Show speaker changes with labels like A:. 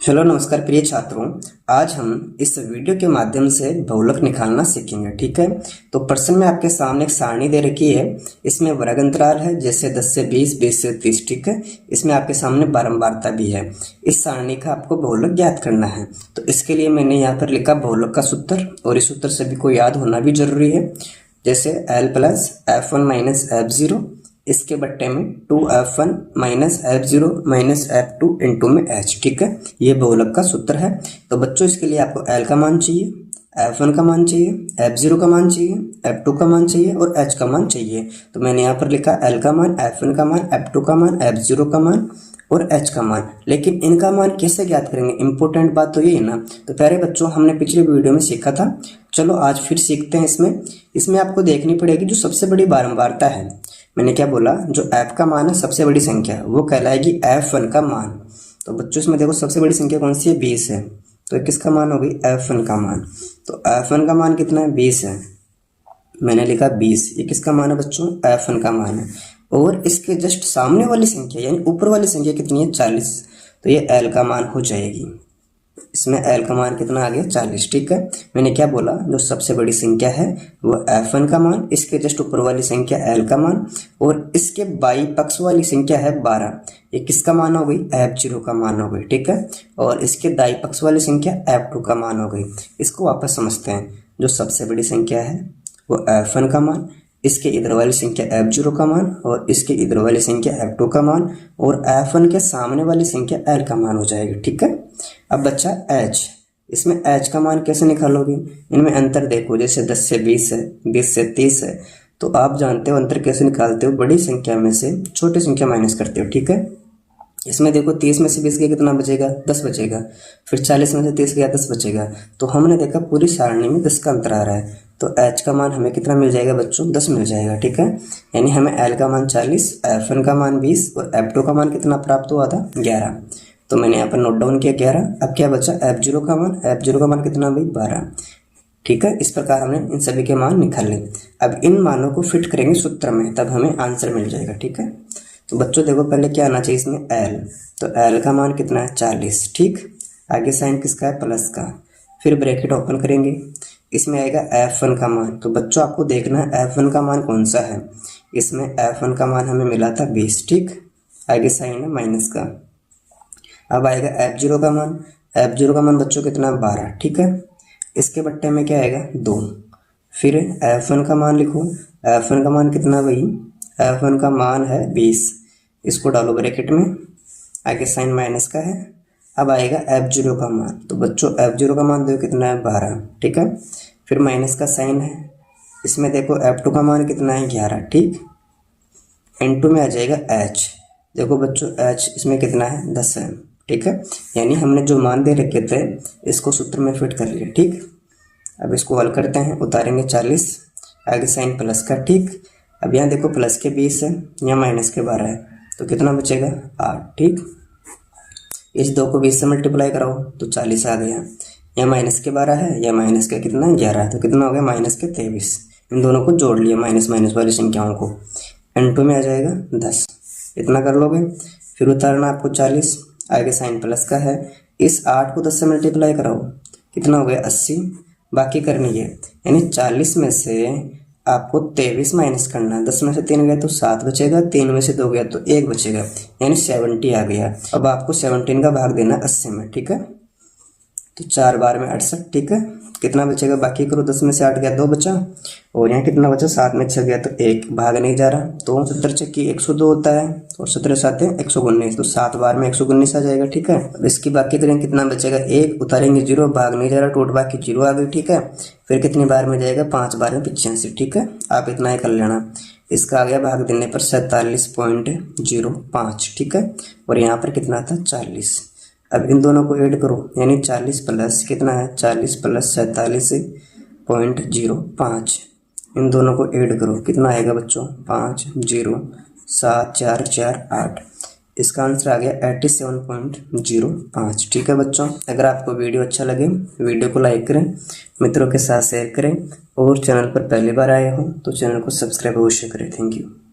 A: Hello नमस्कार प्रिय छात्रों। आज हम इस वीडियो के माध्यम से बहुलक निकालना सीखेंगे। ठीक है, तो प्रश्न में आपके सामने एक सारणी दे रखी है। इसमें वर्ग अंतराल है, जैसे 10 से 20, 20 से 30। ठीक है, इसमें आपके सामने बारंबारता भी है। इस सारणी का आपको बहुलक ज्ञात करना है। तो इसके लिए मैंने यहाँ पर लिखा बहुलक का सूत्र, और इस सूत्र सभी को याद होना भी जरूरी है। जैसे L plus F1 minus F0, इसके बट्टे में 2F1 minus F0 minus F2 into में H। ठीक है, ये बहुलक का सूत्र है। तो बच्चों इसके लिए आपको L का मान चाहिए, F1 का मान चाहिए, F0 का मान चाहिए, F2 का मान चाहिए और H का मान चाहिए। तो मैंने यहाँ पर लिखा L का मान, F1 का मान, F2 का मान, F0 का मान और H का मान। लेकिन इनका मान कैसे ज्ञात करेंगे, इंपॉर्टेंट बात तो ये है ना। तो प्यारे बच्चों, हमने पिछले वीडियो में सीखा था, चलो आज फिर सीखते हैं। इसमें आपको देखनी पड़ेगी जो सबसे बड़ी बारंबारता है। मैंने क्या बोला, जो f का मान है सबसे बड़ी संख्या, वो कहलाएगी f1 का मान। तो बच्चों इसमें देखो सबसे बड़ी संख्या कौन सी है, 20 है। तो किसका मान हो गई, f1 का मान। तो f1 का मान कितना है, 20 है। मैंने लिखा 20। ये किसका मान है बच्चों, f1 का मान है। और इसके जस्ट सामने वाली संख्या यानी ऊपर वाली संख्या कितनी है, 40। तो ये l का मान हो जाएगी। इसमें L का मान कितना आ गया, 40। ठीक है, मैंने क्या बोला, जो सबसे बड़ी संख्या है वो F1 का मान, इसके जस्ट ऊपर वाली संख्या L का मान, और इसके बाई पक्ष वाली संख्या है 12। ये किसका मान हो गई, F0 का मान हो गई। ठीक है, और इसके दाई पक्ष वाली संख्या F2 का मान हो गई। इसको वापस समझते हैं। जो सबसे बड़ी संख्या है वो F1 का मान, इसके इधर वाली संख्या F0 का मान, और इसके इधर वाली संख्या F2 का मान, और F1 के सामने वाली संख्या L का मान हो जाएगी। ठीक है, अब बच्चा H। इसमें H का मान कैसे निकालोगे, इनमें अंतर देखो। जैसे 10 से 20 है, 20 से 30 है। तो आप जानते हो अंतर कैसे निकालते हो, बड़ी संख्या में से छोटी संख्या माइनस करते हो। ठीक है, इसमें देखो 30 में से 20 गया कितना बचेगा, 10 बचेगा। फिर 40 में से 30 गया, 10 बचेगा। तो हमने देखा पूरी सारणी में 10 का अंतर आ रहा है। तो H का मान हमें कितना मिल जाएगा बच्चों, 10 मिल जाएगा। ठीक है, यानी हमें L का मान 40, F1 का मान 20 और F2 का मान कितना प्राप्त हुआ था, 11। तो मैंने यहाँ पर नोट डाउन किया 11। अब क्या बचा, F0 का मान। F0 का मान कितना भाई, 12। ठीक है, इस प्रकार हमने इन सभी के मान निकाल लिए। अब इन मानों को फिट करेंगे सूत्र में, तब हमें आंसर मिल जाएगा। ठीक है, तो बच्चों देखो पहले क्या आना चाहिए इसमें, L। तो L का मान कितना है, 40। ठीक, आगे साइन किसका है, प्लस का। फिर ब्रैकेट ओपन करेंगे, इसमें आएगा F1 का मान। तो बच्चों आपको देखना है F1 का मान कौन सा है। इसमें F1 का मान हमें मिला था 20। ठीक, आगे साइन है माइनस का। अब आएगा F0 का मान। F0 का मान बच्चों कितना, 12। ठीक है, इसके बट्टे में क्या आएगा, 2। फिर F1 का मान लिखो। F1 का मान कितना भाई, F1 का मान है 20। इसको डालो ब्रैकेट में, आगे साइन माइनस का है। अब आएगा F0 का मान। तो बच्चों F0 का मान देखो कितना है, 12। ठीक है, फिर माइनस का साइन है। इसमें देखो F2 का मान कितना है, 11। ठीक, इनटू में आ जाएगा H। देखो बच्चों H इसमें कितना है, 10 है। ठीक है, यानी हमने जो मान दे रखे थे इसको सूत्र में फिट कर लिया। ठीक, अब इसको हल करते हैं, उतारेंगे 40, आगे साइन प्लस का। ठीक, अब यहाँ देखो प्लस के 20 है, यहाँ माइनस के 12 है। तो कितना बचेगा, 8। ठीक, इस 2 को 20 से मल्टीप्लाई कराओ तो 40 आ गया। यहाँ माइनस के 12 है, या माइनस के कितना, 11 है। तो कितना हो गया, माइनस के 23। इन दोनों को जोड़ लिया, माइनस माइनस वाली संख्याओं को। N2 में आ जाएगा 10। इतना कर लोगे, फिर उतारना आपको 40, आगे साइन प्लस का है। इस 8 को 10 से मल्टीप्लाई कराओ, कितना हो गया, 80। बाकी करनी है, यानी 40 में से आपको 23 माइनस करना है। 10 में से 3 गया तो 7 बचेगा, 3 में से 2 गया तो 1 बचेगा, यानी 70 आ गया। अब आपको 17 का भाग देना 80 में। ठीक है, तो 4 बार में 68। ठीक है, कितना बचेगा, बाकी करो। 10 में से 8 गया, 2 बचा। और यहाँ कितना बचा, 7 में 6 गया तो 1, भाग नहीं जा रहा। तो 17 चक्की 102 होता है, और 17 7 है 119। तो 7 बार में 119 आ जाएगा। ठीक है, अब इसकी बाकी करेंगे, कितना बचेगा, 1, उतारेंगे 0, भाग नहीं जा रहा, टोट बाकी 0 आ गई। ठीक है, फिर कितनी बार में जाएगा, 5 बार में 85। ठीक है, आप इतना ही कर लेना। इसका आ गया भाग देने पर 47.05। ठीक है, और यहाँ पर कितना था, 40। अब इन दोनों को ऐड करो, यानी 40 प्लस कितना है, 40 प्लस 47.05। इन दोनों को ऐड करो, कितना आएगा बच्चों, 5 0 7 4 4 8। इसका आंसर आ गया 87.05। ठीक है बच्चों, अगर आपको वीडियो अच्छा लगे वीडियो को लाइक करें, मित्रों के साथ शेयर करें, और चैनल पर पहली बार आए हो तो चैनल को सब्सक्राइब अवश्य करें। Thank you.